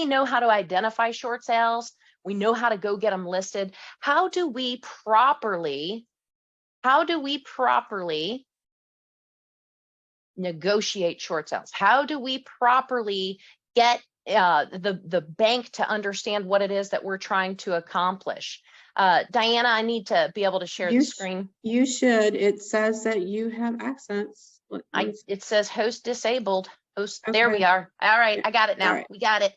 we know how to identify short sales. We know how to go get them listed. How do we properly negotiate short sales? How do we properly get the bank to understand what it is that we're trying to accomplish? Diana, I need to be able to share the screen. You should. It says that you have accents. It says host disabled. Host. Okay. There we are. All right, I got it now. Right. We got it.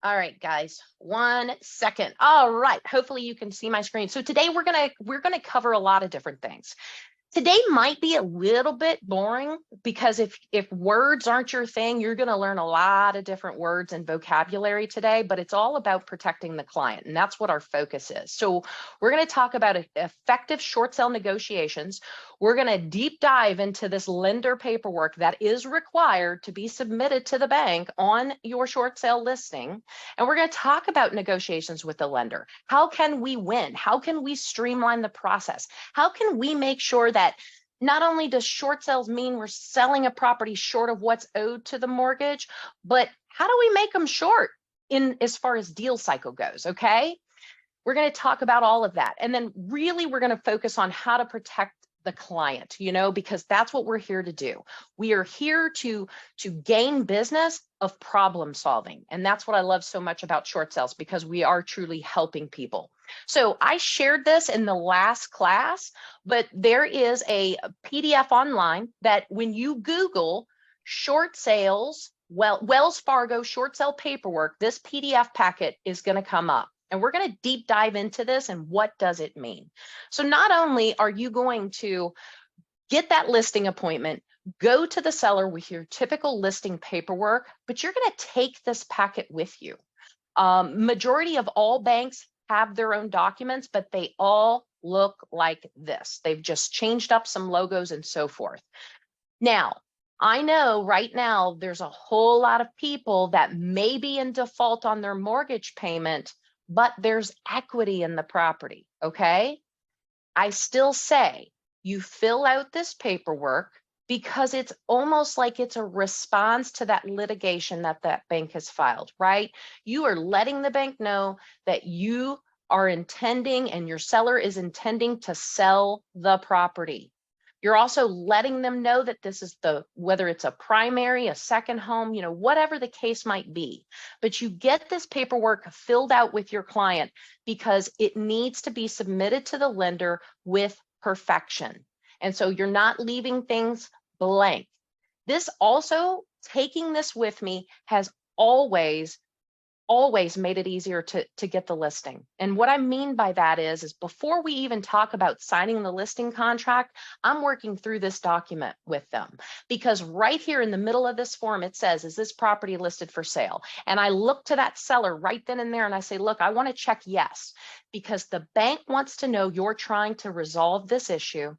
All right, guys, 1 second. All right, hopefully you can see my screen. So today we're gonna cover a lot of different things. Today might be a little bit boring because if words aren't your thing, you're going to learn a lot of different words and vocabulary today, but it's all about protecting the client, and that's what our focus is. So we're going to talk about effective short sale negotiations. We're going to deep dive into this lender paperwork that is required to be submitted to the bank on your short sale listing. And we're going to talk about negotiations with the lender. How can we win? How can we streamline the process? How can we make sure that not only does short sales mean we're selling a property short of what's owed to the mortgage, but how do we make them short in as far as deal cycle goes? Okay, we're going to talk about all of that, and then really we're going to focus on how to protect the client, because that's what we're here to do. We are here to gain business of problem solving, and that's what I love so much about short sales, because we are truly helping people. So I shared this in the last class, but there is a PDF online that when you Google short sales, Wells Fargo short sale paperwork, this PDF packet is going to come up. And we're going to deep dive into this and what does it mean. So not only are you going to get that listing appointment, go to the seller with your typical listing paperwork, but you're going to take this packet with you. Majority of all banks have their own documents, but they all look like this. They've just changed up some logos and so forth. Now, I know right now there's a whole lot of people that may be in default on their mortgage payment, but there's equity in the property, okay? I still say you fill out this paperwork because it's almost like it's a response to that litigation that bank has filed, right? You are letting the bank know that you are intending and your seller is intending to sell the property. You're also letting them know that this is whether it's a primary, a second home, whatever the case might be. But you get this paperwork filled out with your client because it needs to be submitted to the lender with perfection. And so you're not leaving things blank. This also, taking this with me, has always made it easier to get the listing. And what I mean by that is before we even talk about signing the listing contract, I'm working through this document with them, because right here in the middle of this form, it says, is this property listed for sale? And I look to that seller right then and there and I say, look, I want to check yes, because the bank wants to know you're trying to resolve this issue.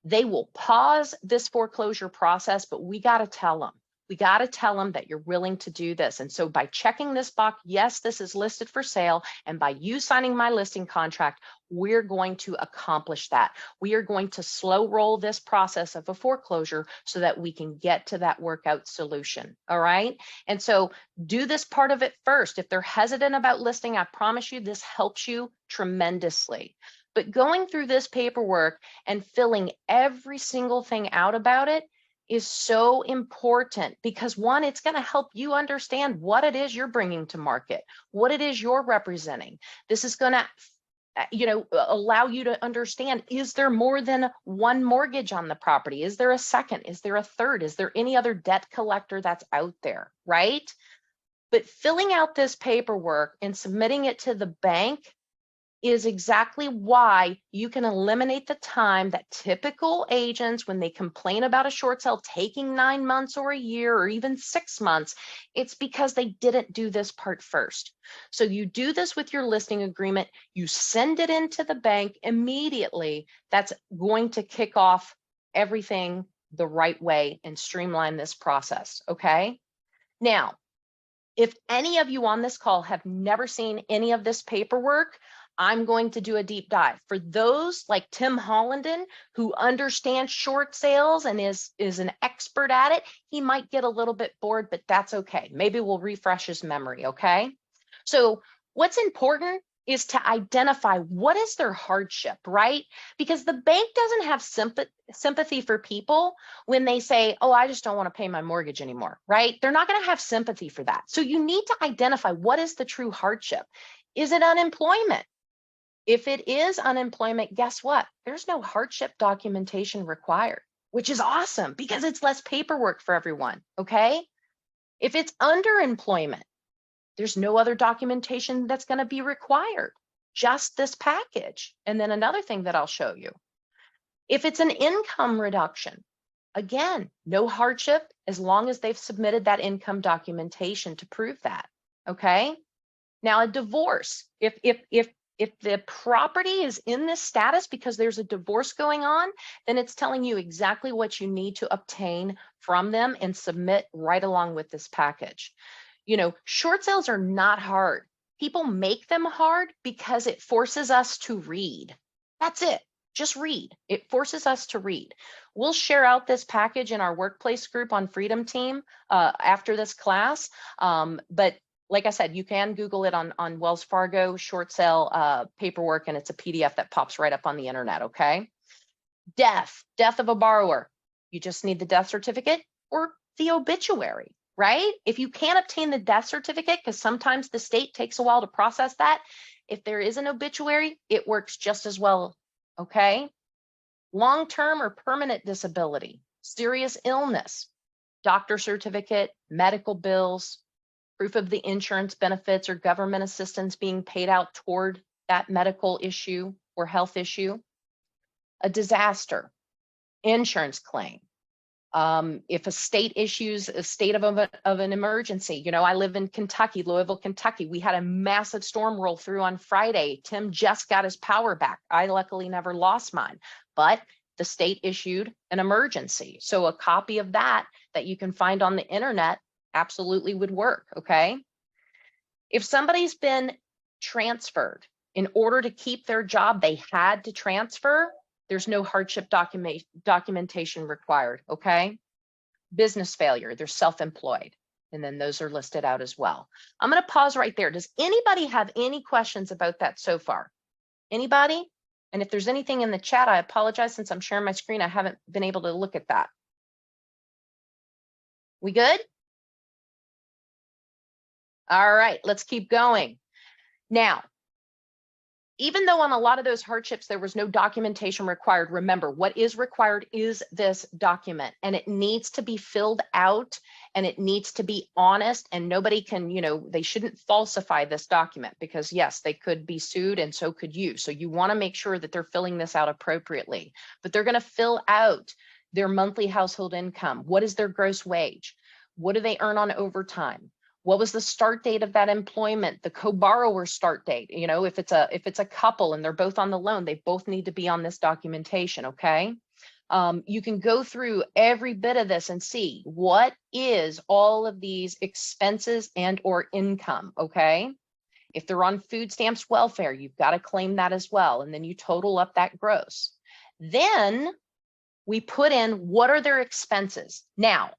They will pause this foreclosure process, but we got to tell them. We got to tell them that you're willing to do this. And so by checking this box, yes, this is listed for sale. And by you signing my listing contract, we're going to accomplish that. We are going to slow roll this process of a foreclosure so that we can get to that workout solution. All right. And so do this part of it first. If they're hesitant about listing, I promise you this helps you tremendously. But going through this paperwork and filling every single thing out about it is so important, because one, it's going to help you understand what it is you're bringing to market, what it is you're representing. This is going to allow you to understand, is there more than one mortgage on the property? Is there a second? Is there a third? Is there any other debt collector that's out there, right? But filling out this paperwork and submitting it to the bank is exactly why you can eliminate the time that typical agents, when they complain about a short sale taking 9 months or a year or even 6 months, it's because they didn't do this part first. So you do this with your listing agreement, you send it into the bank immediately. That's going to kick off everything the right way and streamline this process, okay? Now, if any of you on this call have never seen any of this paperwork, I'm going to do a deep dive. For those like Tim Hollanden, who understands short sales and is an expert at it, he might get a little bit bored, but that's okay. Maybe we'll refresh his memory, okay? So what's important is to identify what is their hardship, right? Because the bank doesn't have sympathy for people when they say, oh, I just don't want to pay my mortgage anymore, right? They're not going to have sympathy for that. So you need to identify what is the true hardship. Is it unemployment? If it is unemployment, guess what? There's no hardship documentation required, which is awesome because it's less paperwork for everyone, okay? If it's underemployment, there's no other documentation that's going to be required, just this package. And then another thing that I'll show you, if it's an income reduction, again, no hardship as long as they've submitted that income documentation to prove that, okay? Now a divorce, if the property is in this status because there's a divorce going on, then it's telling you exactly what you need to obtain from them and submit right along with this package. You know, short sales are not hard. People make them hard because it forces us to read. That's it. Just read. It forces us to read. We'll share out this package in our workplace group on Freedom Team after this class. But like I said, you can Google it on Wells Fargo short sale paperwork, and it's a PDF that pops right up on the internet, okay? Death of a borrower. You just need the death certificate or the obituary, right? If you can't obtain the death certificate, because sometimes the state takes a while to process that, if there is an obituary, it works just as well, okay? Long-term or permanent disability, serious illness, doctor certificate, medical bills, proof of the insurance benefits or government assistance being paid out toward that medical issue or health issue, a disaster, insurance claim. If a state issues a state of an emergency, you know, I live in Kentucky, Louisville, Kentucky. We had a massive storm roll through on Friday. Tim just got his power back. I luckily never lost mine, but the state issued an emergency. So a copy of that you can find on the internet absolutely would work, okay? If somebody's been transferred, in order to keep their job, they had to transfer, there's no hardship documentation required, okay? Business failure, they're self-employed, and then those are listed out as well. I'm gonna pause right there. Does anybody have any questions about that so far? Anybody? And if there's anything in the chat, I apologize, since I'm sharing my screen, I haven't been able to look at that. We good? All right, let's keep going. Now, even though on a lot of those hardships, there was no documentation required, remember, what is required is this document, and it needs to be filled out, and it needs to be honest, and nobody can, you know, they shouldn't falsify this document, because yes, they could be sued, and so could you. So you want to make sure that they're filling this out appropriately, but they're going to fill out their monthly household income. What is their gross wage? What do they earn on overtime? What was the start date of that employment? The co-borrower start date. You know, if it's a couple and they're both on the loan, they both need to be on this documentation, okay? You can go through every bit of this and see what is all of these expenses and or income, okay? If they're on food stamps, welfare, you've got to claim that as well. And then you total up that gross. Then we put in what are their expenses. Now,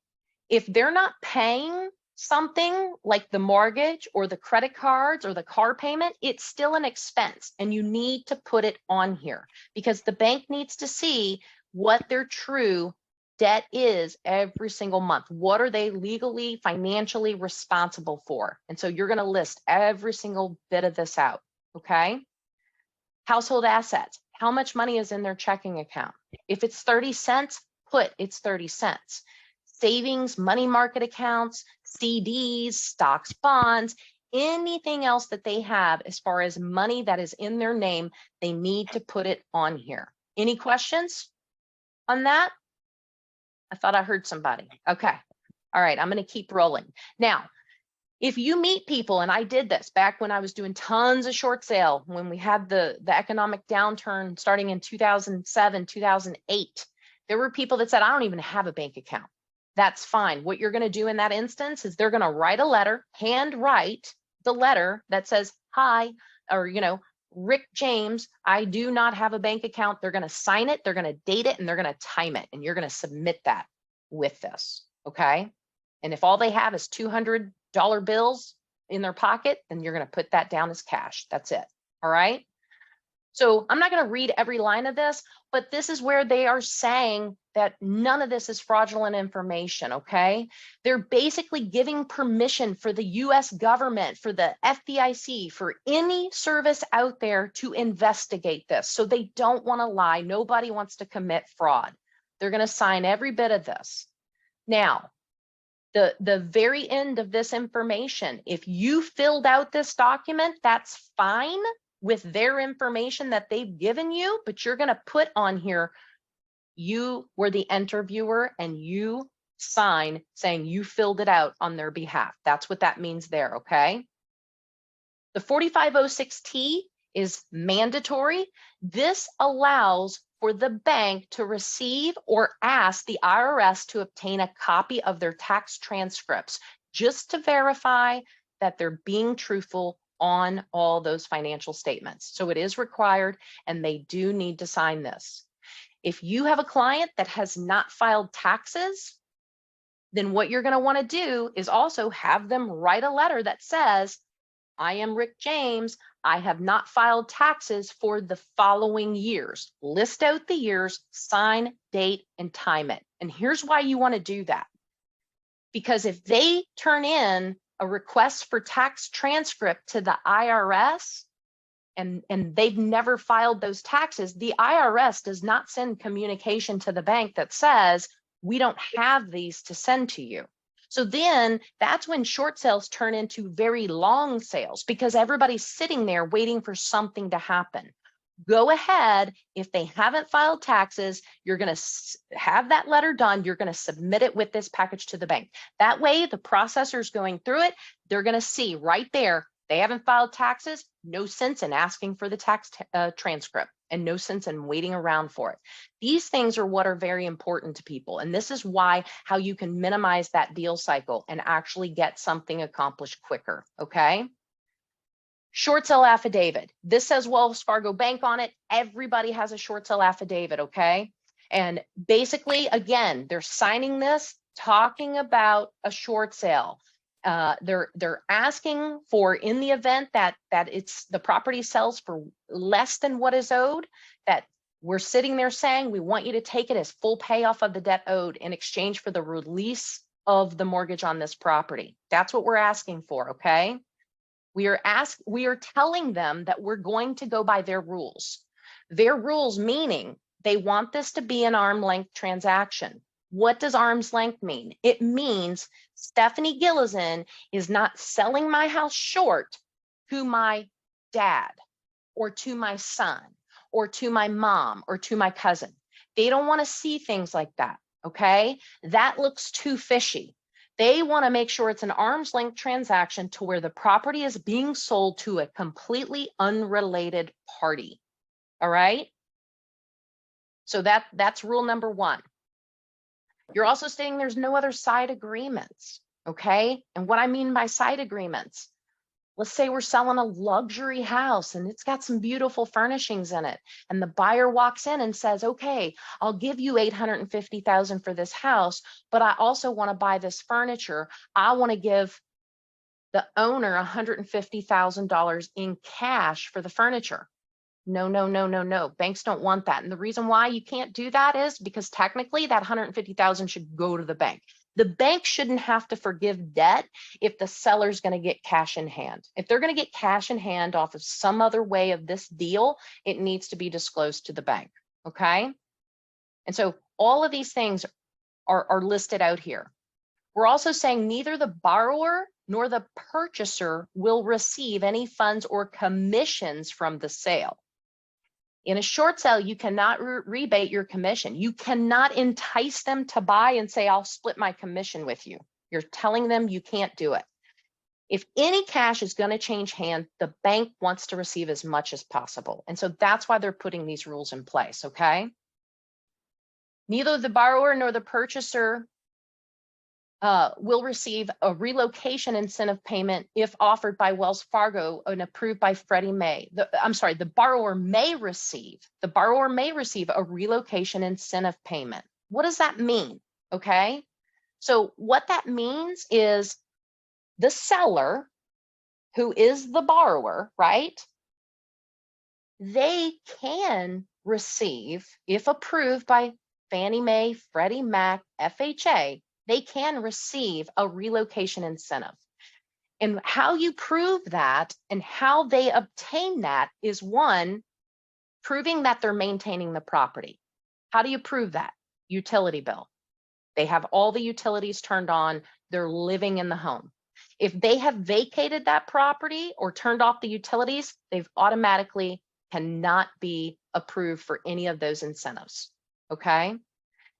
if they're not paying something like the mortgage or the credit cards or the car payment, it's still an expense, and you need to put it on here because the bank needs to see what their true debt is every single month. What are they legally, financially responsible for? And so you're going to list every single bit of this out, okay? Household assets, how much money is in their checking account? If it's 30 cents, put it's 30 cents. Savings, money market accounts, CDs, stocks, bonds, anything else that they have as far as money that is in their name, they need to put it on here. Any questions on that? I thought I heard somebody. Okay. All right, I'm going to keep rolling. Now, if you meet people, and I did this back when I was doing tons of short sale, when we had the economic downturn starting in 2007, 2008, there were people that said, I don't even have a bank account. That's fine. What you're going to do in that instance is they're going to write a letter, handwrite the letter that says, hi, or, you know, Rick James, I do not have a bank account. They're going to sign it, they're going to date it, and they're going to time it. And you're going to submit that with this. Okay. And if all they have is $200 bills in their pocket, then you're going to put that down as cash. That's it. All right. So I'm not going to read every line of this, but this is where they are saying that none of this is fraudulent information, okay? They're basically giving permission for the US government, for the FDIC, for any service out there to investigate this. So they don't want to lie. Nobody wants to commit fraud. They're going to sign every bit of this. Now, the very end of this information, if you filled out this document, that's fine with their information that they've given you, but you're going to put on here, you were the interviewer and you sign saying you filled it out on their behalf. That's what that means there, okay? The 4506T is mandatory. This allows for the bank to receive or ask the IRS to obtain a copy of their tax transcripts just to verify that they're being truthful on all those financial statements. So it is required and they do need to sign this. If you have a client that has not filed taxes, then what you're going to want to do is also have them write a letter that says, I am Rick James. I have not filed taxes for the following years. List out the years, sign, date, and time it. And here's why you want to do that. Because if they turn in a request for tax transcript to the IRS and they've never filed those taxes, the IRS does not send communication to the bank that says, we don't have these to send to you. So then that's when short sales turn into very long sales because everybody's sitting there waiting for something to happen. Go ahead. If they haven't filed taxes, you're going to have that letter done. You're going to submit it with this package to the bank. That way, the processor's going through it. They're going to see right there, they haven't filed taxes. No sense in asking for the tax transcript and no sense in waiting around for it. These things are what are very important to people. And this is why how you can minimize that deal cycle and actually get something accomplished quicker. Okay. Short sale affidavit. This says Wells Fargo Bank on it. Everybody has a short sale affidavit, okay? And basically, again, they're signing this, talking about a short sale. They're asking for, in the event that it's the property sells for less than what is owed, that we're sitting there saying we want you to take it as full payoff of the debt owed in exchange for the release of the mortgage on this property. That's what we're asking for, okay? We are telling them that we're going to go by their rules. Their rules meaning they want this to be an arm's length transaction. What does arm's length mean? It means Stephanie Gillison is not selling my house short to my dad or to my son or to my mom or to my cousin. They don't want to see things like that, okay? That looks too fishy. They want to make sure it's an arm's length transaction to where the property is being sold to a completely unrelated party. All right. So that's rule number one. You're also stating there's no other side agreements. Okay. And what I mean by side agreements, let's say we're selling a luxury house and it's got some beautiful furnishings in it. And the buyer walks in and says, okay, I'll give you $850,000 for this house, but I also want to buy this furniture. I want to give the owner $150,000 in cash for the furniture. No, no, no, no, no. Banks don't want that. And the reason why you can't do that is because technically that $150,000 should go to the bank. The bank shouldn't have to forgive debt if the seller's going to get cash in hand. If they're going to get cash in hand off of some other way of this deal, it needs to be disclosed to the bank. Okay. And so all of these things are listed out here. We're also saying neither the borrower nor the purchaser will receive any funds or commissions from the sale. In a short sale, you cannot rebate your commission. You cannot entice them to buy and say, I'll split my commission with you. You're telling them you can't do it. If any cash is going to change hands, the bank wants to receive as much as possible. And so that's why they're putting these rules in place, okay? Neither the borrower nor the purchaser will receive a relocation incentive payment if offered by Wells Fargo and approved by Freddie Mae. The borrower may receive a relocation incentive payment. What does that mean? Okay. So what that means is the seller, who is the borrower, right? They can receive, if approved by Fannie Mae, Freddie Mac, FHA, they can receive a relocation incentive. And how you prove that and how they obtain that is, one, proving that they're maintaining the property. How do you prove that? Utility bill. They have all the utilities turned on. They're living in the home. If they have vacated that property or turned off the utilities, they've automatically cannot be approved for any of those incentives. Okay.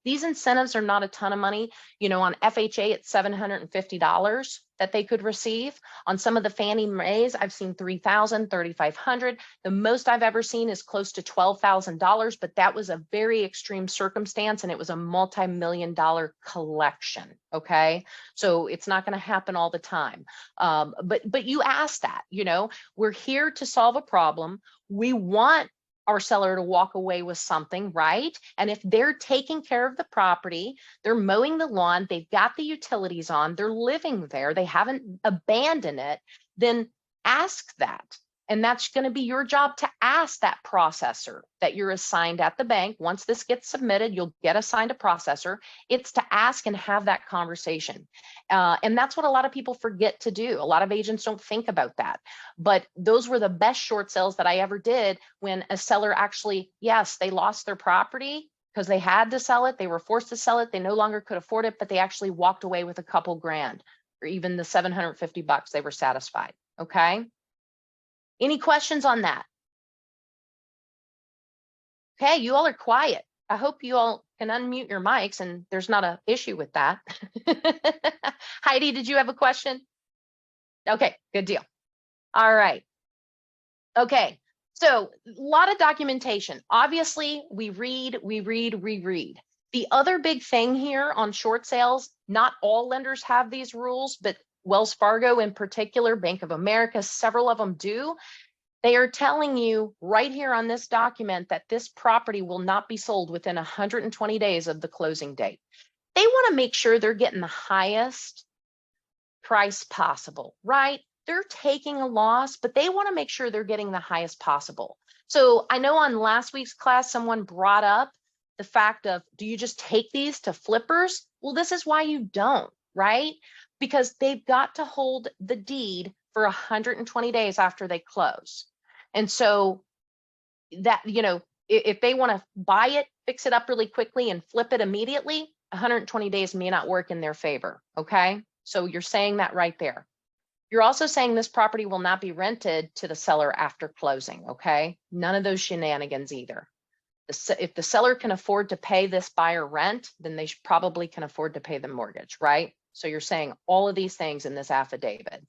These incentives are not a ton of money. You know, on FHA, it's $750 that they could receive. On some of the Fannie Mae's, I've seen $3,000, $3,500. The most I've ever seen is close to $12,000, but that was a very extreme circumstance and it was a multi-million-dollar collection. Okay, so it's not going to happen all the time. But you asked that, you know, we're here to solve a problem. We want our seller to walk away with something, right? And if they're taking care of the property, they're mowing the lawn, they've got the utilities on, they're living there, they haven't abandoned it, then ask that. And that's going to be your job to ask that processor that you're assigned at the bank. Once this gets submitted, you'll get assigned a processor. It's to ask and have that conversation. And that's what a lot of people forget to do. A lot of agents don't think about that. But those were the best short sales that I ever did, when a seller actually, yes, they lost their property because they had to sell it. They were forced to sell it. They no longer could afford it, but they actually walked away with a couple grand, or even the $750. They were satisfied. Okay. Any questions on that? Okay, you all are quiet. I hope you all can unmute your mics and there's not an issue with that. Heidi, did you have a question? Okay, good deal. All right. Okay, so a lot of documentation. Obviously, we read. The other big thing here on short sales, not all lenders have these rules, but Wells Fargo in particular, Bank of America, several of them do. They are telling you right here on this document that this property will not be sold within 120 days of the closing date. They want to make sure they're getting the highest price possible, right? They're taking a loss, but they want to make sure they're getting the highest possible. So I know on last week's class, someone brought up the fact of, do you just take these to flippers? Well, this is why you don't, right? Because they've got to hold the deed for 120 days after they close. And so that, you know, if they want to buy it, fix it up really quickly and flip it immediately, 120 days may not work in their favor. Okay. So you're saying that right there. You're also saying this property will not be rented to the seller after closing. Okay. None of those shenanigans either. If the seller can afford to pay this buyer rent, then they probably can afford to pay the mortgage, right? So you're saying all of these things in this affidavit.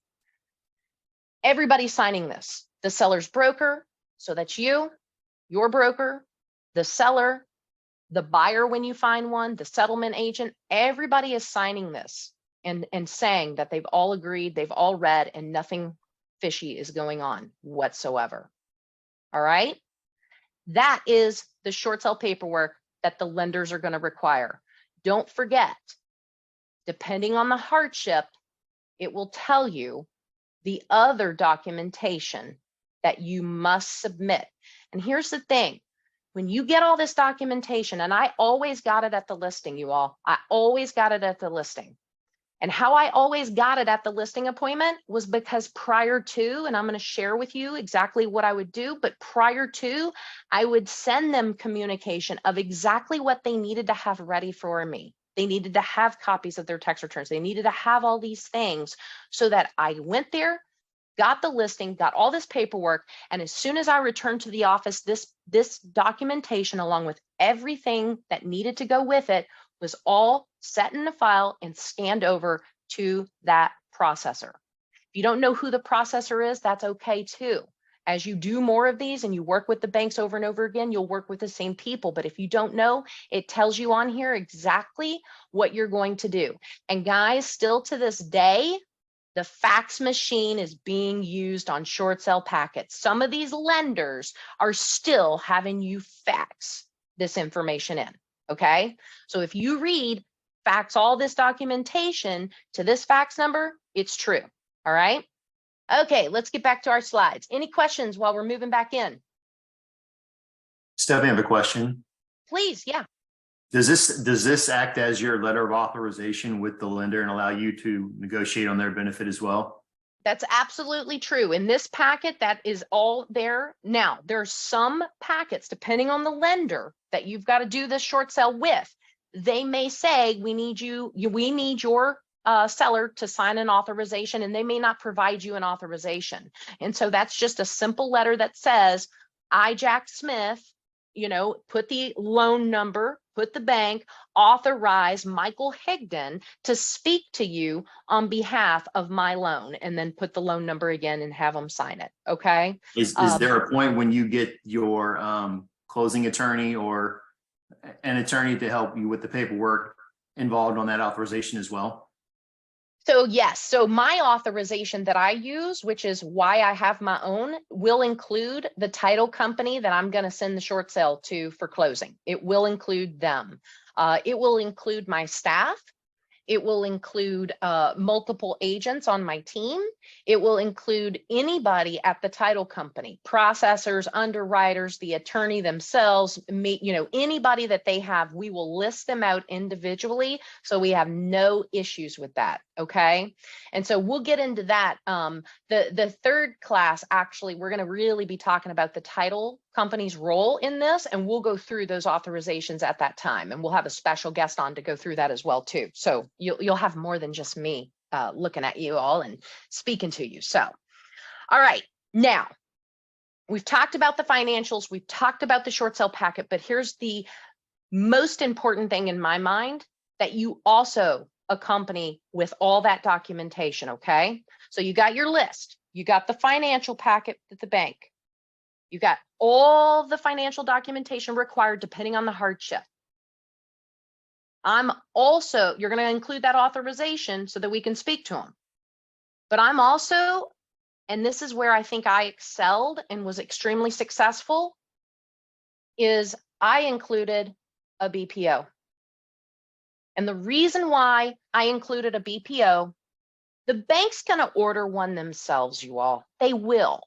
Everybody's signing this. The seller's broker, so that's you, your broker, the seller, the buyer when you find one, the settlement agent, everybody is signing this and saying that they've all agreed, they've all read, and nothing fishy is going on whatsoever. All right? That is the short sale paperwork that the lenders are going to require. Don't forget, depending on the hardship, it will tell you the other documentation that you must submit. And here's the thing, when you get all this documentation, and I always got it at the listing, you all, I always got it at the listing. And how I always got it at the listing appointment was because prior to, and I'm going to share with you exactly what I would do, but prior to, I would send them communication of exactly what they needed to have ready for me. They needed to have copies of their tax returns. They needed to have all these things so that I went there, got the listing, got all this paperwork, and as soon as I returned to the office, this documentation, along with everything that needed to go with it, was all set in a file and scanned over to that processor. If you don't know who the processor is, that's okay too. As you do more of these and you work with the banks over and over again, you'll work with the same people. But if you don't know, it tells you on here exactly what you're going to do. And guys, still to this day, the fax machine is being used on short sale packets. Some of these lenders are still having you fax this information in, okay? So if you read, fax all this documentation to this fax number, it's true, all right? Okay, let's get back to our slides. Any questions while we're moving back in? Stephanie, I have a question. Please, yeah. Does this act as your letter of authorization with the lender and allow you to negotiate on their benefit as well? That's absolutely true. In this packet, that is all there. Now, there's some packets, depending on the lender, that you've got to do this short sale with. They may say, we need your seller to sign an authorization, and they may not provide you an authorization. And so that's just a simple letter that says, I, Jack Smith, put the loan number, put the bank, authorize Michael Higdon to speak to you on behalf of my loan, and then put the loan number again and have them sign it. Okay. Is there a point when you get your closing attorney or an attorney to help you with the paperwork involved on that authorization as well? So yes, so my authorization that I use, which is why I have my own, will include the title company that I'm going to send the short sale to for closing. It will include them. It will include my staff. It will include multiple agents on my team. It will include anybody at the title company, processors, underwriters, the attorney themselves, anybody that they have, we will list them out individually. So we have no issues with that. Okay. And so we'll get into that. The third class, actually, we're going to really be talking about the title company's role in this, and we'll go through those authorizations at that time, and we'll have a special guest on to go through that as well too. So you'll have more than just me looking at you all and speaking to you. So, all right, now we've talked about the financials, we've talked about the short sale packet, but here's the most important thing in my mind that you also accompany with all that documentation. Okay, so you got your list, you got the financial packet at the bank, you got all the financial documentation required depending on the hardship. You're going to include that authorization so that we can speak to them. But I'm also, and this is where I think I excelled and was extremely successful, is I included a BPO. And the reason why I included a BPO, the bank's going to order one themselves, you all. They will.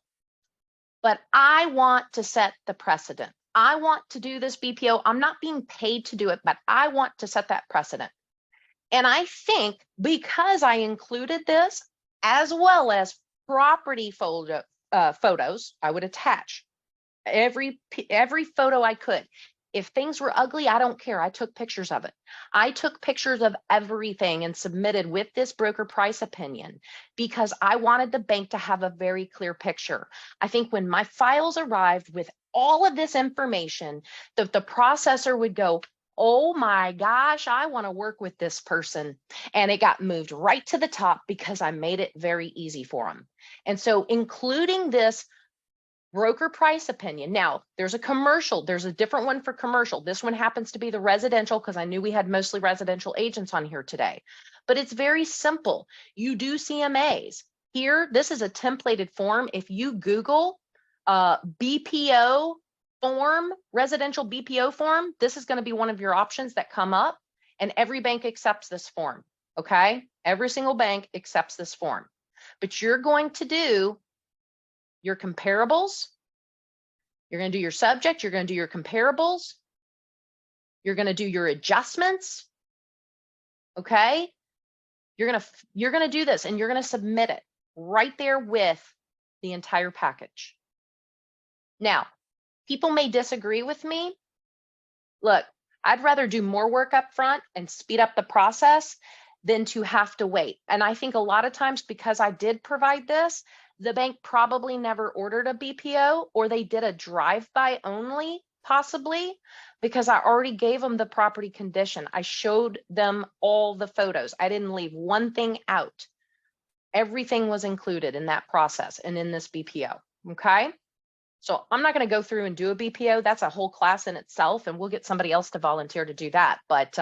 But I want to set the precedent. I want to do this BPO. I'm not being paid to do it, but I want to set that precedent. And I think because I included this, as well as property photos, I would attach every photo I could. If things were ugly, I don't care. I took pictures of it. I took pictures of everything and submitted with this broker price opinion because I wanted the bank to have a very clear picture. I think when my files arrived with all of this information, the processor would go, oh my gosh, I want to work with this person. And it got moved right to the top because I made it very easy for them. And so including this broker price opinion. Now, there's a commercial. There's a different one for commercial. This one happens to be the residential because I knew we had mostly residential agents on here today. But it's very simple. You do CMAs. Here, this is a templated form. If you Google BPO form, residential BPO form, this is going to be one of your options that come up. And every bank accepts this form. Okay? Every single bank accepts this form. But you're going to do your comparables, you're going to do your subject, you're going to do your comparables, you're going to do your adjustments, okay? You're going to do this and you're going to submit it right there with the entire package. Now, people may disagree with me. Look, I'd rather do more work up front and speed up the process than to have to wait. And I think a lot of times because I did provide this, the bank probably never ordered a BPO, or they did a drive-by only, possibly, because I already gave them the property condition. I showed them all the photos. I didn't leave one thing out. Everything was included in that process and in this BPO, okay? So I'm not going to go through and do a BPO. That's a whole class in itself, and we'll get somebody else to volunteer to do that. But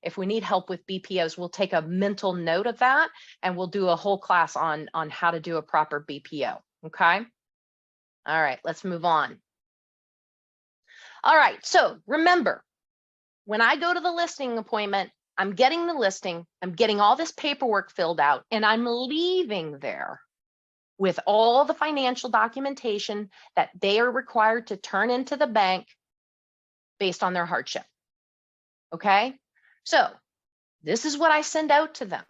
if we need help with BPOs, we'll take a mental note of that, and we'll do a whole class on how to do a proper BPO. Okay. All right, let's move on. All right, so remember, when I go to the listing appointment, I'm getting the listing, I'm getting all this paperwork filled out, and I'm leaving there with all the financial documentation that they are required to turn into the bank based on their hardship. Okay, so this is what I send out to them.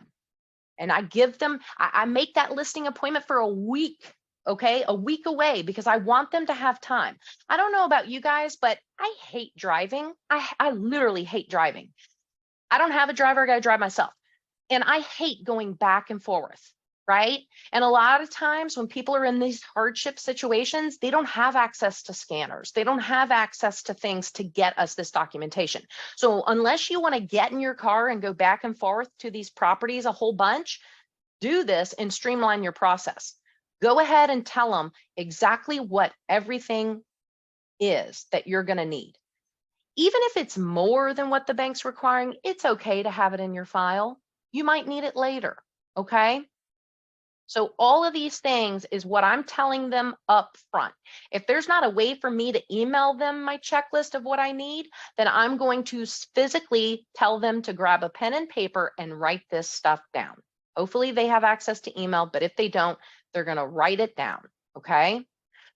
And I give them, I make that listing appointment for a week, okay? A week away, because I want them to have time. I don't know about you guys, but I hate driving. I literally hate driving. I don't have a driver, I gotta drive myself. And I hate going back and forth, right? And a lot of times when people are in these hardship situations, they don't have access to scanners. They don't have access to things to get us this documentation. So unless you want to get in your car and go back and forth to these properties a whole bunch, do this and streamline your process. Go ahead and tell them exactly what everything is that you're going to need. Even if it's more than what the bank's requiring, it's okay to have it in your file. You might need it later, okay? So all of these things is what I'm telling them up front. If there's not a way for me to email them my checklist of what I need, then I'm going to physically tell them to grab a pen and paper and write this stuff down. Hopefully they have access to email, but if they don't, they're going to write it down, okay?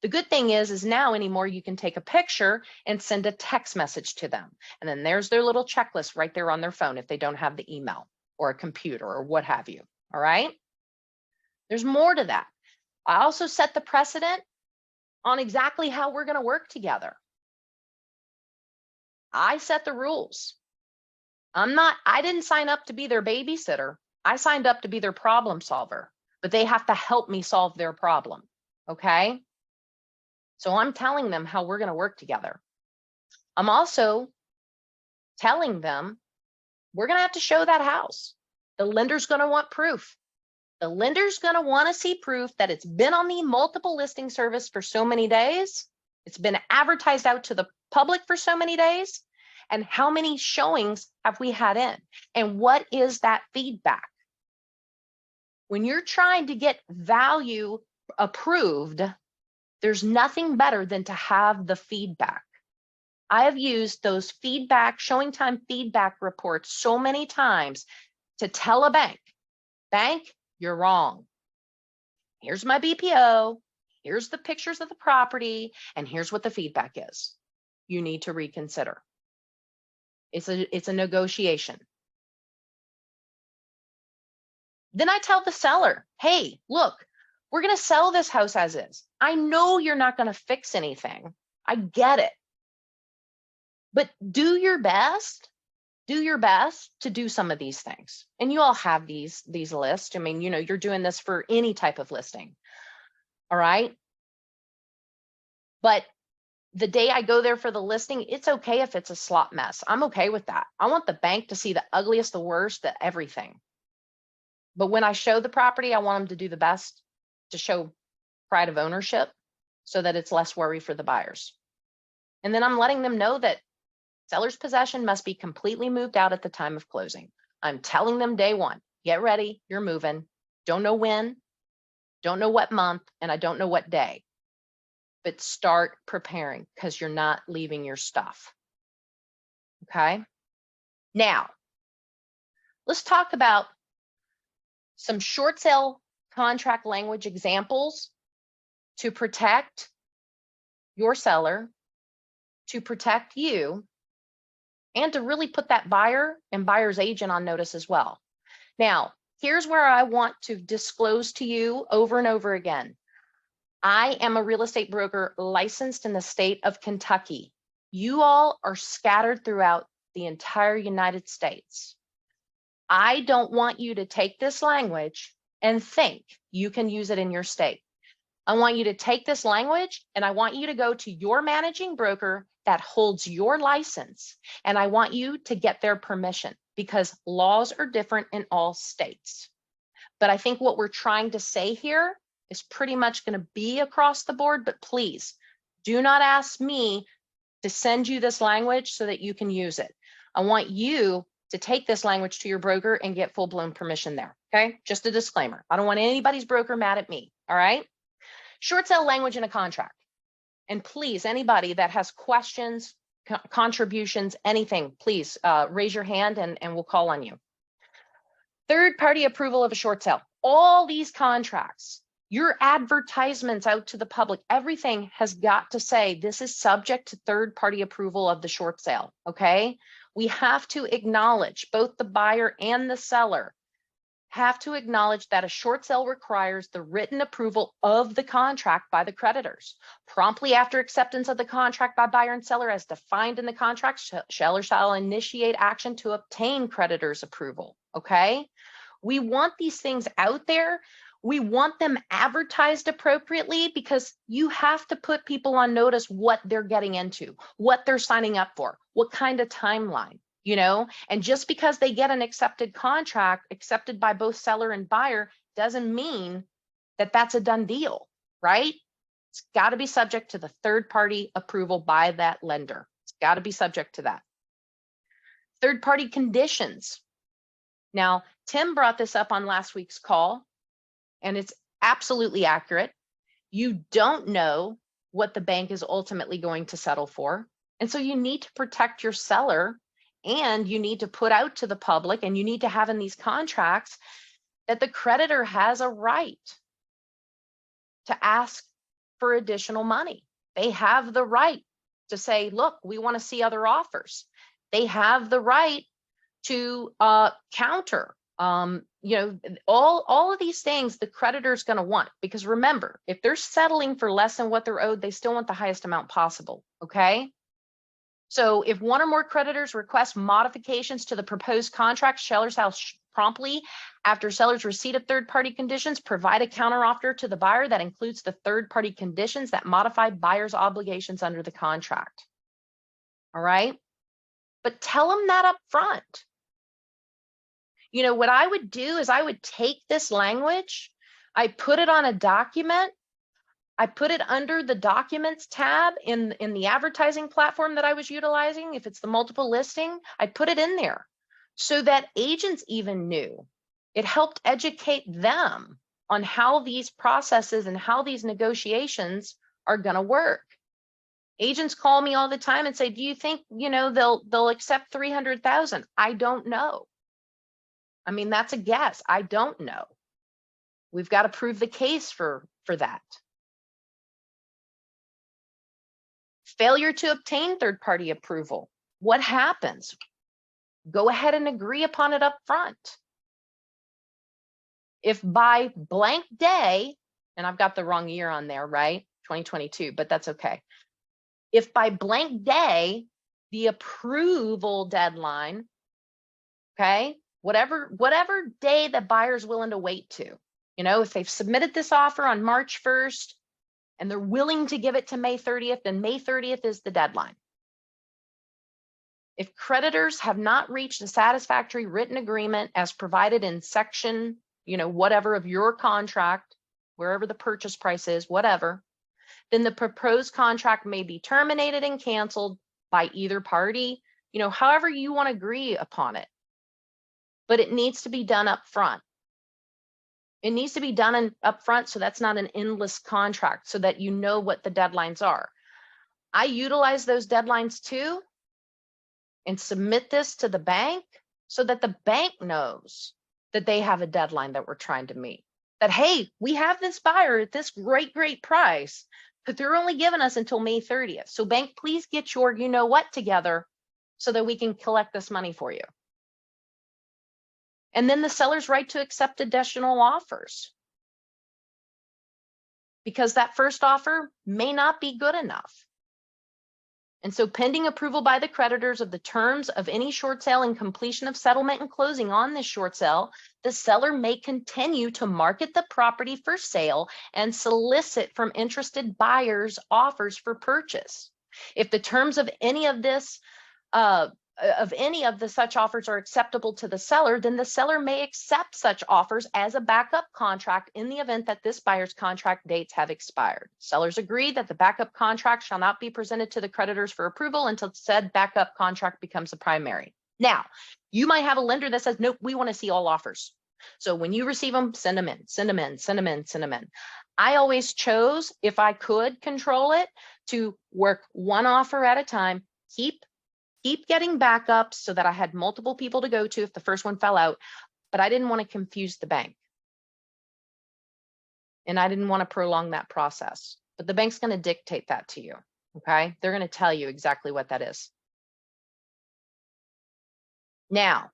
The good thing is now anymore you can take a picture and send a text message to them. And then there's their little checklist right there on their phone if they don't have the email or a computer or what have you, all right? There's more to that. I also set the precedent on exactly how we're going to work together. I set the rules. I didn't sign up to be their babysitter. I signed up to be their problem solver, but they have to help me solve their problem, okay? So I'm telling them how we're going to work together. I'm also telling them we're going to have to show that house. The lender's going to want proof. The lender's going to want to see proof that it's been on the multiple listing service for so many days. It's been advertised out to the public for so many days. And how many showings have we had in? And what is that feedback? When you're trying to get value approved, there's nothing better than to have the feedback. I have used those showing time feedback reports so many times to tell a bank, you're wrong. Here's my BPO. Here's the pictures of the property. And here's what the feedback is. You need to reconsider. It's a negotiation. Then I tell the seller, hey, look, we're going to sell this house as is. I know you're not going to fix anything. I get it. But do your best to do some of these things. And you all have these lists. I mean, you know, you're doing this for any type of listing. All right. But the day I go there for the listing, it's okay if it's a slop mess. I'm okay with that. I want the bank to see the ugliest, the worst, the everything. But when I show the property, I want them to do the best to show pride of ownership so that it's less worry for the buyers. And then I'm letting them know that seller's possession must be completely moved out at the time of closing. I'm telling them day one, get ready, you're moving. Don't know when, don't know what month, and I don't know what day. But start preparing because you're not leaving your stuff. Okay? Now, let's talk about some short sale contract language examples to protect your seller, to protect you, and to really put that buyer and buyer's agent on notice as well. Now, here's where I want to disclose to you over and over again. I am a real estate broker licensed in the state of Kentucky. You all are scattered throughout the entire United States. I don't want you to take this language and think you can use it in your state. I want you to take this language and I want you to go to your managing broker that holds your license. And I want you to get their permission because laws are different in all states. But I think what we're trying to say here is pretty much going to be across the board, but please Do not ask me to send you this language so that you can use it. I want you to take this language to your broker and get full-blown permission there, okay? Just a disclaimer. I don't want anybody's broker mad at me, all right? Short sale language in a contract. And please, anybody that has questions, contributions, anything, please raise your hand and we'll call on you. Third-party approval of a short sale. All these contracts, your advertisements out to the public, everything has got to say this is subject to third-party approval of the short sale, okay? We have to acknowledge, both the buyer and the seller have to acknowledge that a short sale requires the written approval of the contract by the creditors. Promptly after acceptance of the contract by buyer and seller as defined in the contract, seller shall initiate action to obtain creditors' approval, okay? We want these things out there. We want them advertised appropriately because you have to put people on notice what they're getting into, what they're signing up for, what kind of timeline, you know? And just because they get an accepted contract accepted by both seller and buyer doesn't mean that that's a done deal, right? It's got to be subject to the third-party approval by that lender. It's got to be subject to that. Third-party conditions. Now, Tim brought this up on last week's call, and it's absolutely accurate. You don't know what the bank is ultimately going to settle for. And so you need to protect your seller, and you need to put out to the public, and you need to have in these contracts that the creditor has a right to ask for additional money. They have the right to say, look, we want to see other offers. They have the right to counter. You know, all of these things the creditor's going to want, because remember, if they're settling for less than what they're owed, they still want the highest amount possible, okay? So if one or more creditors request modifications to the proposed contract, sellers shall promptly, after seller's receipt of third-party conditions, provide a counteroffer to the buyer that includes the third-party conditions that modify buyer's obligations under the contract. All right? But tell them that up front. You know, what I would do is I would take this language, I put it on a document, I put it under the documents tab in the advertising platform that I was utilizing. If it's the multiple listing, I put it in there so that agents even knew. It helped educate them on how these processes and how these negotiations are going to work. Agents call me all the time and say, do you think, you know, they'll accept 300,000? I don't know. I mean, that's a guess. I don't know. We've got to prove the case for that. Failure to obtain third-party approval. What happens? Go ahead and agree upon it up front. If by blank day, and I've got the wrong year on there, right? 2022, but that's okay. If by blank day, the approval deadline, okay, whatever day the buyer's willing to wait to, you know, if they've submitted this offer on March 1st and they're willing to give it to May 30th, then May 30th is the deadline. If creditors have not reached a satisfactory written agreement as provided in section, you know, whatever of your contract, wherever the purchase price is, whatever, then the proposed contract may be terminated and canceled by either party, you know, however you want to agree upon it. But it needs to be done up front. It needs to be done up front, so that's not an endless contract, so that you know what the deadlines are. I utilize those deadlines too and submit this to the bank so that the bank knows that they have a deadline that we're trying to meet. That, hey, we have this buyer at this great price, but they're only giving us until May 30th. So bank, please get your you know what together so that we can collect this money for you. And then the seller's right to accept additional offers, because that first offer may not be good enough. And so pending approval by the creditors of the terms of any short sale and completion of settlement and closing on this short sale, the seller may continue to market the property for sale and solicit from interested buyers offers for purchase. If the terms of any of this of any of the such offers are acceptable to the seller, then the seller may accept such offers as a backup contract in the event that this buyer's contract dates have expired. Sellers agree that the backup contract shall not be presented to the creditors for approval until said backup contract becomes a primary. Now, you might have a lender that says, nope, we want to see all offers. So when you receive them, send them in, send them in, send them in, send them in. I always chose, if I could control it, to work one offer at a time, keep getting backups so that I had multiple people to go to if the first one fell out, but I didn't want to confuse the bank. And I didn't want to prolong that process, but the bank's going to dictate that to you. Okay. They're going to tell you exactly what that is. Now,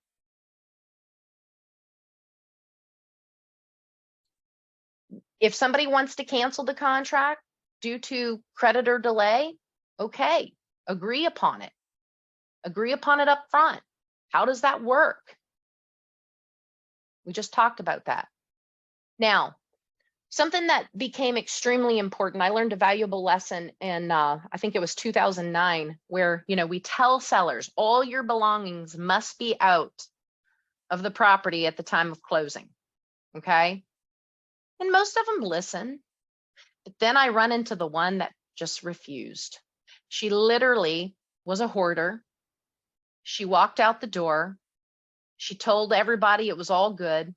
if somebody wants to cancel the contract due to creditor delay, okay, agree upon it. Agree upon it up front. How does that work? We just talked about that. Now, something that became extremely important, I learned a valuable lesson in, I think it was 2009, where, we tell sellers, all your belongings must be out of the property at the time of closing, okay? And most of them listen, but then I run into the one that just refused. She literally was a hoarder. She walked out the door. She told everybody it was all good.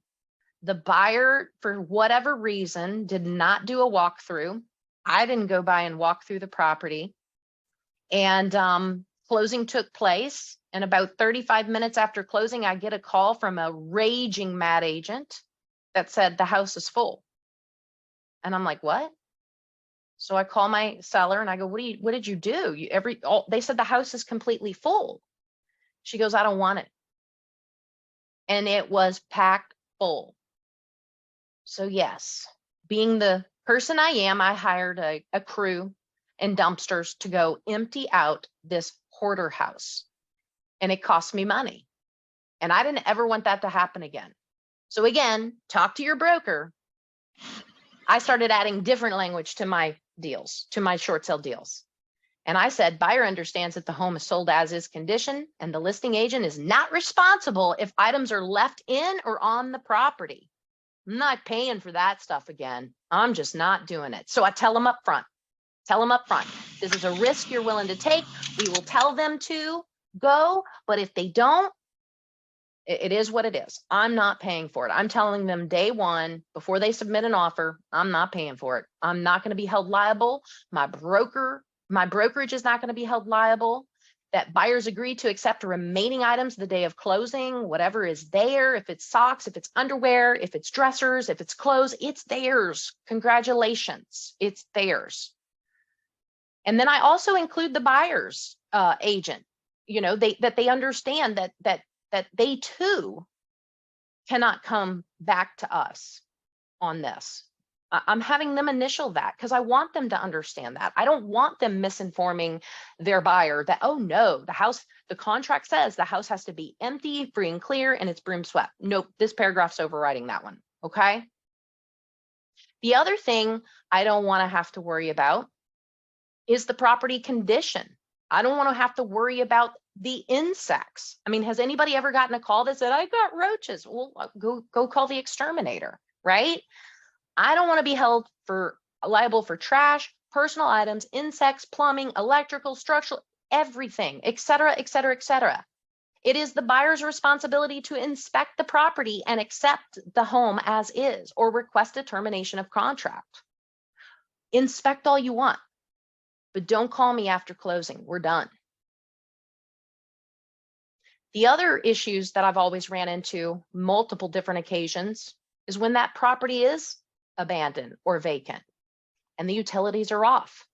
The buyer, for whatever reason, did not do a walkthrough. I didn't go by and walk through the property. And closing took place. And about 35 minutes after closing, I get a call from a raging mad agent that said the house is full. And I'm like, what? So I call my seller and I go, what did you do? They said the house is completely full. She goes, I don't want it. And it was packed full. So yes, being the person I am, I hired a crew and dumpsters to go empty out this hoarder house. And it cost me money. And I didn't ever want that to happen again. So again, talk to your broker. I started adding different language to my deals, to my short sale deals. And I said, buyer understands that the home is sold as is condition and the listing agent is not responsible if items are left in or on the property. I'm not paying for that stuff again. I'm just not doing it. So I tell them up front, this is a risk you're willing to take. We will tell them to go, but if they don't, it is what it is. I'm not paying for it. I'm telling them day one, before they submit an offer, I'm not paying for it. I'm not going to be held liable. My brokerage is not going to be held liable. That buyers agree to accept remaining items the day of closing, whatever is there. If it's socks, if it's underwear, if it's dressers, if it's clothes, it's theirs. Congratulations, it's theirs. And then I also include the buyer's agent, that they understand that they too cannot come back to us on this. I'm having them initial that because I want them to understand that. I don't want them misinforming their buyer that, oh no, the contract says the house has to be empty, free and clear, and it's broom swept. Nope, this paragraph's overriding that one, okay? The other thing I don't want to have to worry about is the property condition. I don't want to have to worry about the insects. I mean, has anybody ever gotten a call that said, I got roaches? Well, go call the exterminator, right? I don't want to be held liable for trash, personal items, insects, plumbing, electrical, structural, everything, et cetera, et cetera, et cetera. It is the buyer's responsibility to inspect the property and accept the home as is or request a termination of contract. Inspect all you want, but don't call me after closing. We're done. The other issues that I've always ran into multiple different occasions is when that property is abandoned or vacant and the utilities are off.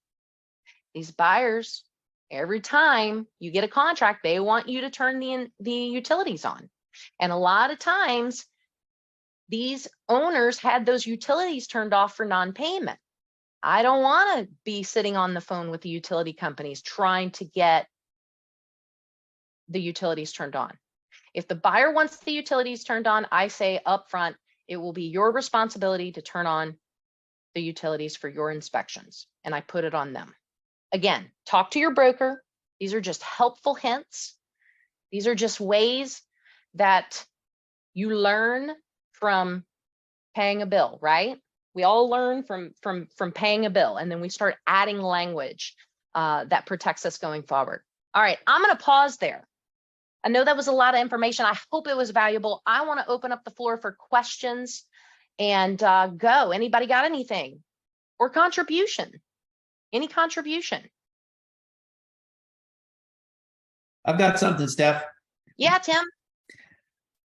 These buyers, every time you get a contract, they want you to turn the utilities on. And a lot of times these owners had those utilities turned off for non-payment. I don't want to be sitting on the phone with the utility companies trying to get the utilities turned on. If the buyer wants the utilities turned on, I say upfront, it will be your responsibility to turn on the utilities for your inspections. And I put it on them. Again, talk to your broker. These are just helpful hints. These are just ways that you learn from paying a bill, right? We all learn from paying a bill, and then we start adding language that protects us going forward. All right, I'm going to pause there. I know that was a lot of information. I hope it was valuable. I want to open up the floor for questions and go. Anybody got anything or contribution? Any contribution? I've got something, Steph. Yeah, Tim.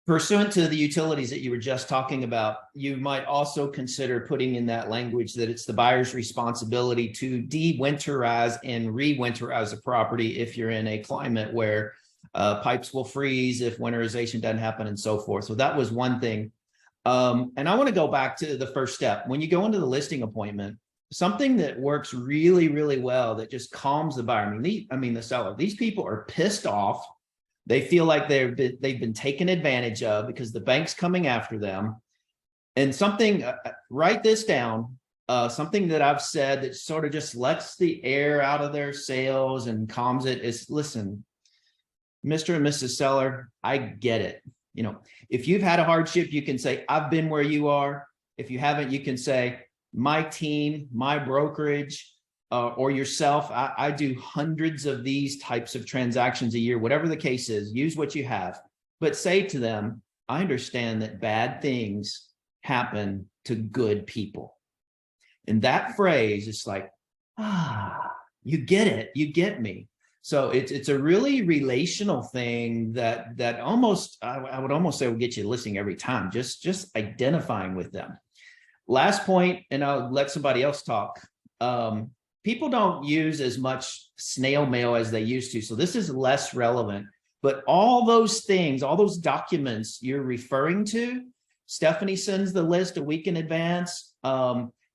Pursuant to the utilities that you were just talking about, you might also consider putting in that language that it's the buyer's responsibility to de-winterize and re-winterize a property if you're in a climate where pipes will freeze, if winterization doesn't happen, and so forth. So that was one thing. And I want to go back to the first step. When you go into the listing appointment, something that works really, really well that just calms the buyer. I mean the seller. These people are pissed off. They feel like they've been taken advantage of because the bank's coming after them. And something, write this down, something that I've said that sort of just lets the air out of their sails and calms it is, listen, Mr. and Mrs. Seller, I get it. You know, if you've had a hardship, you can say, I've been where you are. If you haven't, you can say, my team, my brokerage, or yourself, I do hundreds of these types of transactions a year, whatever the case is, use what you have, but say to them, I understand that bad things happen to good people. And that phrase is like, you get it, you get me. So it's a really relational thing that almost, I would almost say will get you listening every time, just identifying with them. Last point, and I'll let somebody else talk. People don't use as much snail mail as they used to. So this is less relevant, but all those things, all those documents you're referring to, Stephanie sends the list a week in advance.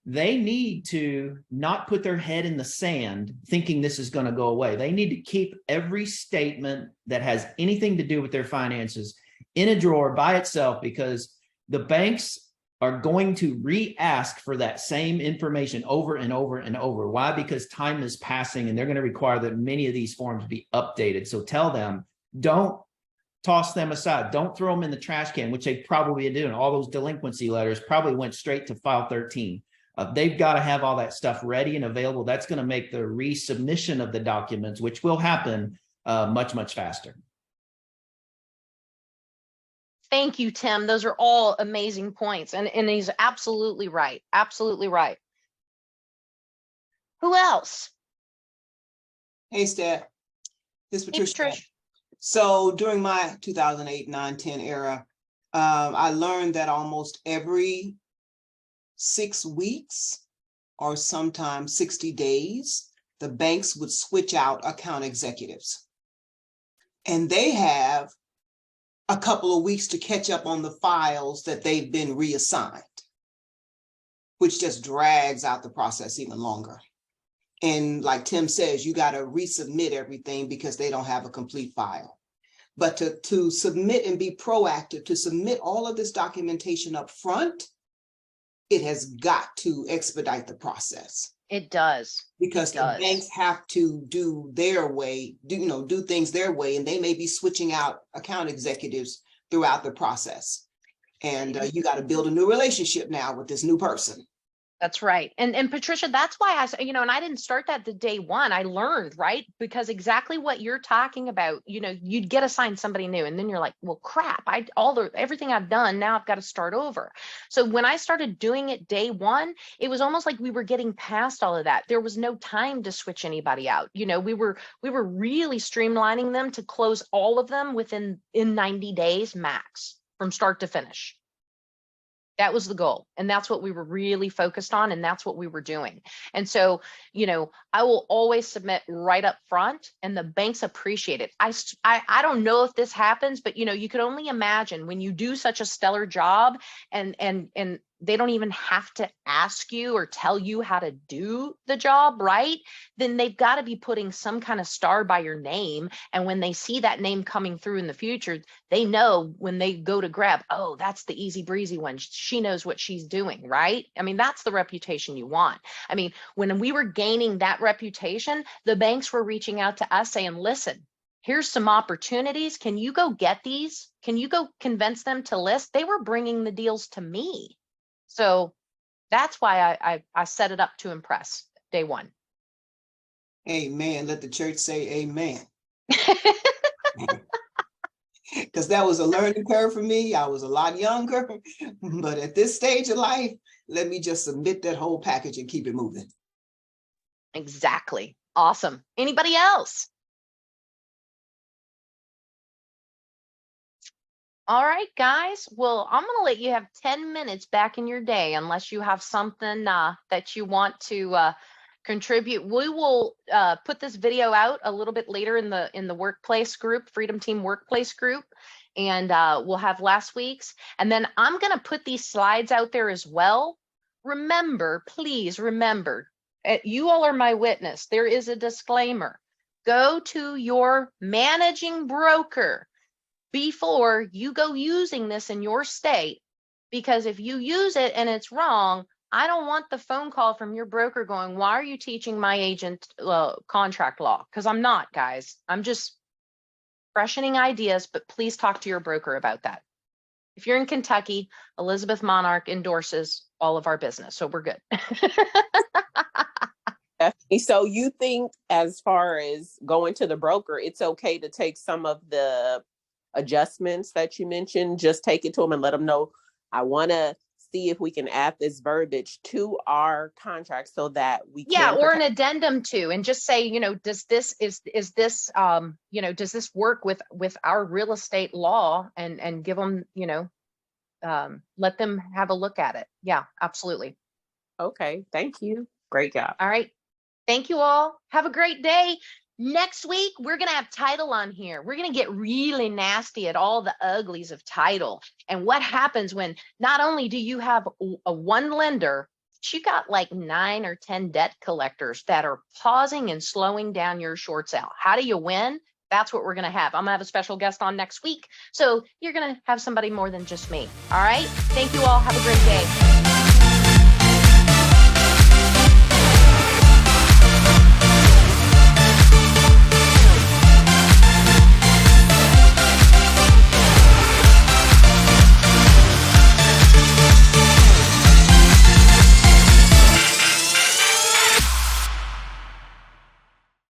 They need to not put their head in the sand thinking this is going to go away. They need to keep every statement that has anything to do with their finances in a drawer by itself, because the banks are going to re-ask for that same information over and over and over. Why? Because time is passing and they're going to require that many of these forms be updated. So tell them, don't toss them aside. Don't throw them in the trash can, which they probably do. And all those delinquency letters probably went straight to file 13. They've got to have all that stuff ready and available. That's going to make the resubmission of the documents, which will happen much, much faster. Thank you, Tim. Those are all amazing points. And he's absolutely right. Absolutely right. Who else? Hey, Steph. This is Hey, Patricia. Trish. So during my 2008, 9, 10 era, I learned that almost every 6 weeks or sometimes 60 days, the banks would switch out account executives. And they have a couple of weeks to catch up on the files that they've been reassigned, which just drags out the process even longer. And like Tim says, you got to resubmit everything because they don't have a complete file. But to submit and be proactive, to submit all of this documentation up front, it has got to expedite the process. It does. Because the banks have to do their way, do things their way, and they may be switching out account executives throughout the process. And you got to build a new relationship now with this new person. That's right. And Patricia, that's why I said, and I didn't start that the day one. I learned, right? Because exactly what you're talking about, you'd get assigned somebody new and then you're like, well, crap, everything I've done, now I've got to start over. So when I started doing it day one, it was almost like we were getting past all of that. There was no time to switch anybody out. We were really streamlining them to close all of them in 90 days max from start to finish. That was the goal. And that's what we were really focused on. And that's what we were doing. And so, I will always submit right up front and the banks appreciate it. I don't know if this happens, but you could only imagine when you do such a stellar job and they don't even have to ask you or tell you how to do the job, right? Then they've got to be putting some kind of star by your name. And when they see that name coming through in the future, they know when they go to grab, oh, that's the easy breezy one. She knows what she's doing, right? I mean, that's the reputation you want. I mean, when we were gaining that reputation, the banks were reaching out to us saying, listen, Here's some opportunities. Can you go get these? Can you go convince them to list? They were bringing the deals to me. So that's why I set it up to impress day one. Amen. Let the church say amen. Because that was a learning curve for me. I was a lot younger, but at this stage of life, let me just submit that whole package and keep it moving. Exactly. Awesome. Anybody else? All right, guys. Well, I'm going to let you have 10 minutes back in your day, unless you have something that you want to contribute. We will put this video out a little bit later in the workplace group, Freedom Team Workplace group, and we'll have last week's. And then I'm going to put these slides out there as well. Remember, please remember, you all are my witness. There is a disclaimer. Go to your managing broker before you go using this in your state, because if you use it and it's wrong, I don't want the phone call from your broker going, why are you teaching my agent contract law? Because I'm not, guys. I'm just freshening ideas, but please talk to your broker about that. If you're in Kentucky, Elizabeth Monarch endorses all of our business, so we're good. Definitely. So you think, as far as going to the broker, it's okay to take some of the adjustments that you mentioned, just take it to them and let them know, I want to see if we can add this verbiage to our contract so that we can or an addendum to, and just say, does this is this does this work with our real estate law, and give them, let them have a look at it. Yeah, absolutely. Okay, thank you. Great job. All right. Thank you all. Have a great day. Next week, we're going to have title on here. We're going to get really nasty at all the uglies of title and what happens when not only do you have a one lender, but you got like 9 or 10 debt collectors that are pausing and slowing down your short sale. How do you win? That's what we're going to have. I'm going to have a special guest on next week. So you're going to have somebody more than just me. All right. Thank you all. Have a great day.